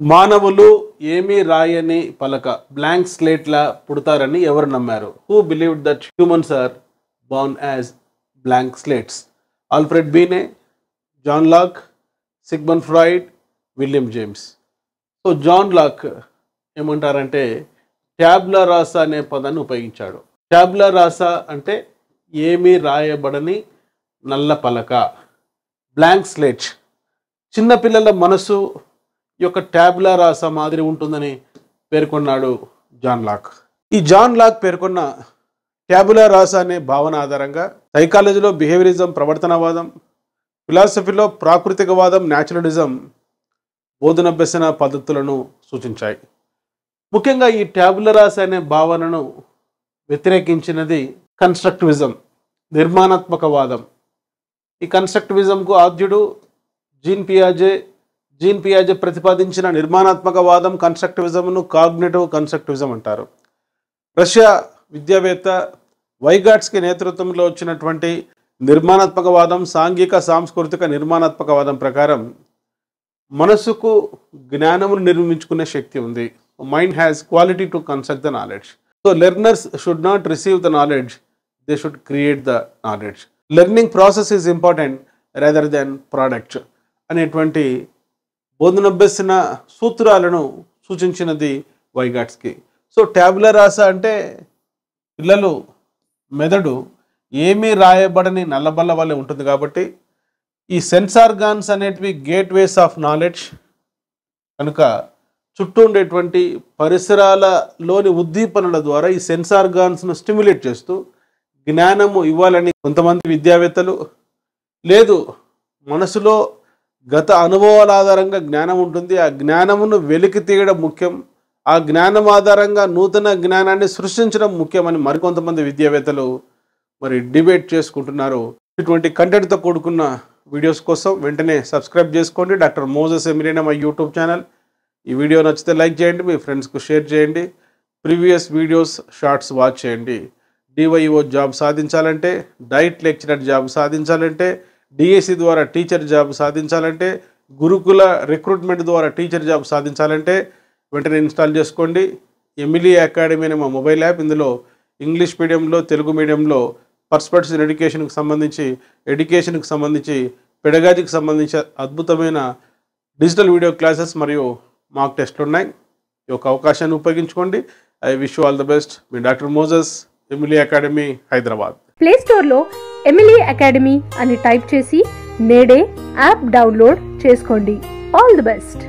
మానవులు ఏమీ రాయని పలక బ్లాంక్ స్లేట్లా పుడతారని ఎవరు నమ్మారు? Who believed that humans are born as blank slates? Alfred Binet, John Locke, Sigmund Freud, William James. So John Locke ఏమంటారంటే ట్యాబ్లా రాసా అనే పదాన్ని ఉపయోగించాడు. ట్యాబ్లా రాసా అంటే ఏమీ రాయబడని నల్ల పలక, బ్లాంక్ స్లేట్. చిన్నపిల్లల మనసు యొక్క ట్యాబ్లా రాసా మాదిరి ఉంటుందని పేర్కొన్నాడు జాన్ లాక్. ఈ జాన్ లాక్ పేర్కొన్న ట్యాబులా రాసా అనే భావన ఆధారంగా సైకాలజీలో బిహేవియరిజం, ప్రవర్తనవాదం, ఫిలాసఫీలో ప్రాకృతికవాదం, న్యాచురలిజం బోధనాభ్యసన పద్ధతులను సూచించాయి. ముఖ్యంగా ఈ ట్యాబులా రాసా అనే భావనను వ్యతిరేకించినది కన్స్ట్రక్టివిజం, నిర్మాణాత్మకవాదం. ఈ కన్స్ట్రక్టివిజంకు ఆద్యుడు జీన్ పియాజే ప్రతిపాదించిన నిర్మాణాత్మకవాదం కన్స్ట్రక్టివిజంను కాగ్నిటివ్ కన్స్ట్రక్టివిజం అంటారు. రష్యా విద్యావేత్త వైగాట్స్కి నేతృత్వంలో వచ్చినటువంటి నిర్మాణాత్మకవాదం సాంఘిక సాంస్కృతిక నిర్మాణాత్మకవాదం ప్రకారం మనసుకు జ్ఞానమును నిర్మించుకునే శక్తి ఉంది. Mind has quality to construct the knowledge. So learners should not receive the knowledge, they should create the knowledge. Learning process is important rather than product అనేటువంటి బోధనాభ్యసన సూత్రాలను సూచించినది వైగాట్స్కి. సో ట్యాబులా రాసా అంటే పిల్లలు మెదడు ఏమీ రాయబడని నల్లబల్ల వల్లే ఉంటుంది కాబట్టి ఈ సెన్స్ ఆర్గాన్స్ అనేటివి గేట్వేస్ ఆఫ్ నాలెడ్జ్ కనుక చుట్టూ ఉండేటువంటి పరిసరాలలోని ఉద్దీపనల ద్వారా ఈ సెన్స్ ఆర్గాన్స్ను స్టిమ్యులేట్ చేస్తూ జ్ఞానము ఇవ్వాలని కొంతమంది విద్యావేత్తలు, లేదు మనసులో గత అనుభవాల ఆధారంగా జ్ఞానం ఉంటుంది, ఆ జ్ఞానమును వెలికి తీయడం ముఖ్యం, ఆ జ్ఞానం ఆధారంగా నూతన జ్ఞానాన్ని సృష్టించడం ముఖ్యమని మరికొంతమంది విద్యావేత్తలు డిబేట్ చేసుకుంటున్నారు. ఇటువంటి కంటెంట్తో కూడుకున్న వీడియోస్ కోసం వెంటనే సబ్స్క్రైబ్ చేసుకోండి. డాక్టర్ మోజెస్ ఎమిలియన్ మా యూట్యూబ్ ఛానల్. ఈ వీడియో నచ్చితే లైక్ చేయండి, మీ ఫ్రెండ్స్కు షేర్ చేయండి, ప్రీవియస్ వీడియోస్ షార్ట్స్ వాచ్ చేయండి. డివైఓ జాబ్ సాధించాలంటే, డైట్ లెక్చరర్ జాబ్ సాధించాలంటే, డిఎస్సి ద్వారా టీచర్ జాబ్ సాధించాలంటే, గురుకుల రిక్రూట్మెంట్ ద్వారా టీచర్ జాబ్ సాధించాలంటే వెంటనే ఇన్స్టాల్ చేసుకోండి ఎమిలీ అకాడమీ అనే మా మొబైల్ యాప్. ఇందులో ఇంగ్లీష్ మీడియంలో, తెలుగు మీడియంలో పర్స్పెక్ట్స్ ఇన్ ఎడ్యుకేషన్కి సంబంధించి పెడగాజీకి సంబంధించి అద్భుతమైన డిజిటల్ వీడియో క్లాసెస్ మరియు మాక్ టెస్ట్లు ఉన్నాయి. ఈ యొక్క అవకాశాన్ని ఉపయోగించుకోండి. I wish you all the best. Me doctor Moses, Emily academy, Hyderabad. Play స్టోర్లో ఎమిలీ అకాడమీ అని టైప్ చేసి నేడే యాప్ డౌన్లోడ్ చేసుకోండి. All the best.